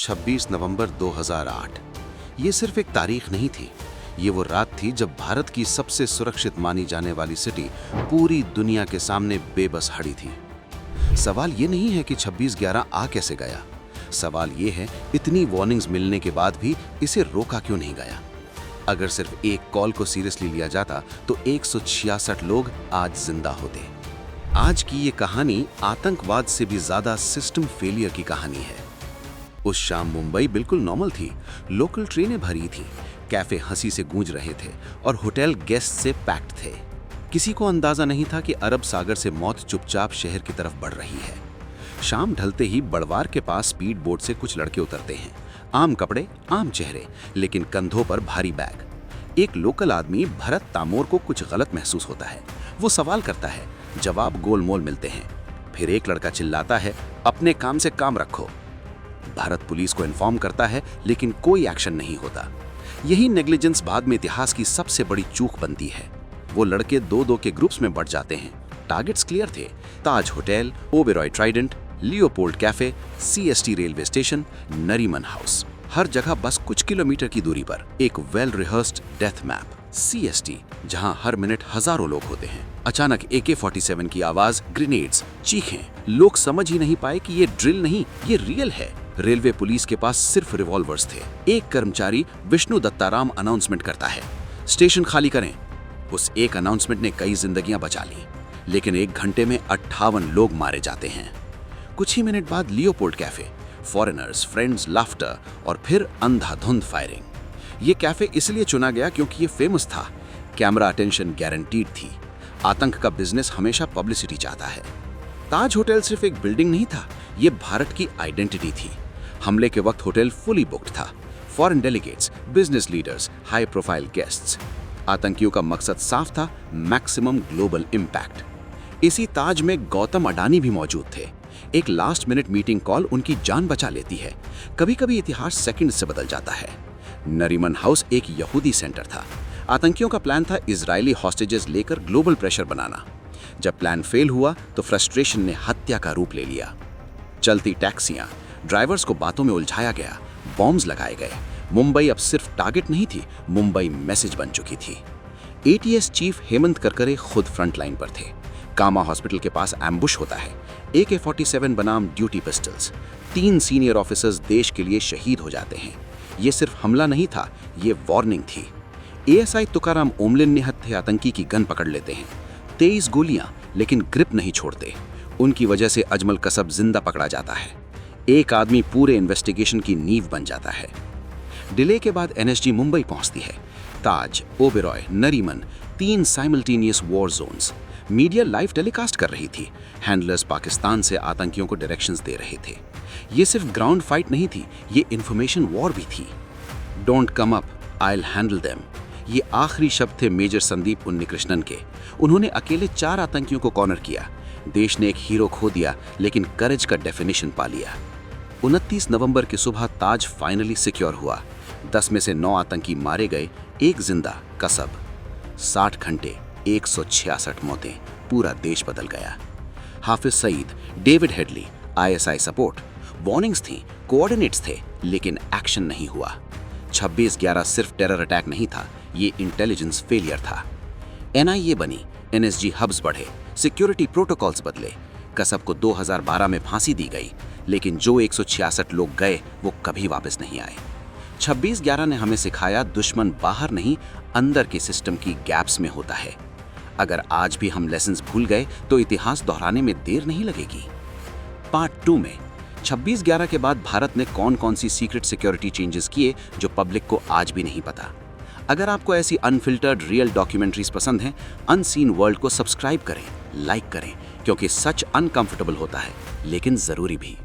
26 नवंबर 2008। ये सिर्फ एक तारीख नहीं थी, ये वो रात थी जब भारत की सबसे सुरक्षित मानी जाने वाली सिटी पूरी दुनिया के सामने बेबस खड़ी थी। सवाल ये नहीं है कि 26/11 आ कैसे गया, सवाल ये है इतनी वार्निंग्स मिलने के बाद भी इसे रोका क्यों नहीं गया। अगर सिर्फ एक कॉल को सीरियसली लिया जाता तो 166 लोग आज जिंदा होते। आज की ये कहानी आतंकवाद से भी ज्यादा सिस्टम फेलियर की कहानी है। उस शाम मुंबई बिल्कुल नॉर्मल थी, लोकल ट्रेनें भरी थी, कैफे हंसी से गूंज रहे थे और होटल गेस्ट से पैक्ड थे। किसी को अंदाजा नहीं था कि अरब सागर से मौत चुपचाप शहर की तरफ बढ़ रही है। शाम ढलते ही बड़वार के पास स्पीड बोट से कुछ लड़के उतरते हैं, आम कपड़े, आम चेहरे, लेकिन कंधों पर भारी बैग। एक लोकल आदमी भरत तामोर को कुछ गलत महसूस होता है। वो सवाल करता है, जवाब गोलमोल मिलते हैं। फिर एक लड़का चिल्लाता है, अपने काम से काम रखो। भारत पुलिस को इन्फॉर्म करता है, लेकिन कोई एक्शन नहीं होता। यही नेग्लिजेंस बाद में इतिहास की सबसे बड़ी चूक बनती है। वो लड़के दो दो के ग्रुप्स में बढ़ जाते हैं। टारगेट्स क्लियर थे, Taj hotel, Oberoi Trident, Leopold cafe, CST railway station, Nariman house. हर जगह बस कुछ किलोमीटर की दूरी पर एक well rehearsed death map. CST, जहां हर मिनट हजारों लोग होते हैं। अचानक AK-47 की आवाज, ग्रेनेड्स, चीखें। लोग समझ ही नहीं पाए कि ये ड्रिल नहीं, ये रियल है। रेलवे पुलिस के पास सिर्फ रिवॉल्वर्स थे। एक कर्मचारी विष्णु दत्ताराम अनाउंसमेंट करता है, स्टेशन खाली करें। उस एक अनाउंसमेंट ने कई जिंदगियां बचा ली, लेकिन एक घंटे में 58 लोग मारे जाते हैं। कुछ ही मिनट बाद Leopold cafe, foreigners, friends, laughter और फिर अंधाधुंध फायरिंग। ये कैफे इसलिए चुना गया क्योंकि ये फेमस था, कैमरा अटेंशन गारंटीड थी। आतंक का बिजनेस हमेशा पब्लिसिटी चाहता है। ताज होटल सिर्फ एक बिल्डिंग नहीं था, ये भारत की आइडेंटिटी थी। हमले के वक्त होटल फुली बुक्ड था, foreign delegates, business leaders, high profile guests. आतंकियों का मकसद साफ था, मैक्सिमम ग्लोबल इम्पैक्ट। इसी ताज में गौतम अडानी भी मौजूद थे। एक लास्ट मिनट मीटिंग कॉल उनकी जान बचा लेती है। कभी कभी इतिहास सेकंड से बदल जाता है। नरीमन हाउस एक यहूदी सेंटर था। आतंकियों का प्लान था इजरायली हॉस्टेजेस लेकर ग्लोबल प्रेशर बनाना। जब प्लान फेल हुआ तो फ्रस्ट्रेशन ने हत्या का रूप ले लिया। चलती टैक्सियां, ड्राइवर्स को बातों में उलझाया गया, बॉम्ब्स लगाए गए। मुंबई अब सिर्फ टारगेट नहीं थी, मुंबई मैसेज बन चुकी थी। ATS चीफ हेमंत करकरे खुद फ्रंट लाइन पर थे। कामा हॉस्पिटल के पास एम्बुश होता है, AK-47 बनाम ड्यूटी पिस्टल्स। 3 सीनियर ऑफिसर्स देश के लिए शहीद हो जाते हैं। ये सिर्फ हमला नहीं था, ये वार्निंग थी। ASI तुकाराम ओमलिन निहत थे आतंकी की गन पकड़ लेते हैं। 23 गोलियां, लेकिन ग्रिप नहीं छोड़ते। उनकी वजह से अजमल कसब जिंदा पकड़ा जाता है। एक आदमी पूरे इन्वेस्टिगेशन की नींव बन जाता है। डिले के बाद NSG मुंबई पहुंचती है। Taj, Oberoi, Nariman, 3 simultaneous war zones. Media live telecast कर रही थी। हैंडलर्स पाकिस्तान से आतंकियों को डायरेक्शंस दे रहे थे। ये सिर्फ ग्राउंड फाइट नहीं थी, ये इंफॉर्मेशन वॉर भी थी। Don't come up, I will handle them. ये आखिरी शब्द थे मेजर संदीप उन्नीकृष्णन के। उन्होंने अकेले 4 आतंकियों को कॉर्नर किया। देश ने एक हीरो खो दिया, लेकिन करेज का डेफिनेशन पा लिया। 29 नवंबर की सुबह ताज फाइनली सिक्योर हुआ। 10 में से 9 आतंकी मारे गए, एक जिंदा, कसब। 60 घंटे, 166 मौतें, पूरा देश बदल गया। Hafiz Saeed, David Headley, ISI support. Warnings थी, कोऑर्डिनेट्स थे, लेकिन एक्शन नहीं हुआ। 26/11 सिर्फ टेरर अटैक नहीं था, ये इंटेलिजेंस फेलियर था। NIA बनी, NSG हब्स बढ़े, सिक्योरिटी प्रोटोकॉल्स बदले। कसब को 2012 में फांसी दी गई, लेकिन जो 166 लोग गए वो कभी वापस नहीं आए। 26/11 ने हमें सिखाया, दुश्मन बाहर नहीं, अंदर के सिस्टम की गैप्स में होता है। अगर आज भी हम लेसन्स भूल गए तो इतिहास दोहराने में देर नहीं लगेगी। पार्ट 2 में 26/11 के बाद भारत ने कौन कौन सी सीक्रेट सिक्योरिटी चेंजेस किए जो पब्लिक को आज भी नहीं पता। अगर आपको ऐसी अनफिल्टर्ड रियल डॉक्यूमेंट्रीज पसंद हैं, अनसीन वर्ल्ड को सब्सक्राइब करें, लाइक करें, क्योंकि सच अनकंफर्टेबल होता है, लेकिन जरूरी भी।